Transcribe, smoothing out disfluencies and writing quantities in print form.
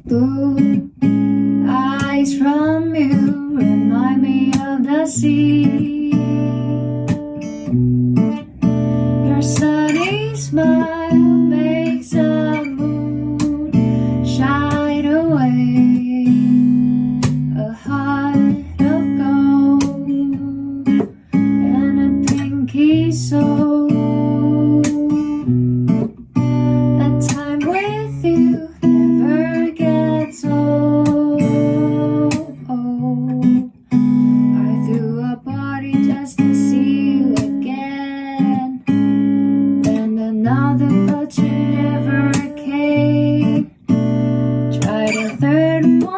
Blue eyes from you remind me of the sea. Your sunny smile makes a mood shine away, a heart of gold and a pinky soul. That time with you never gets old. I threw a party just to see you again, and another but you never came. Tried a third one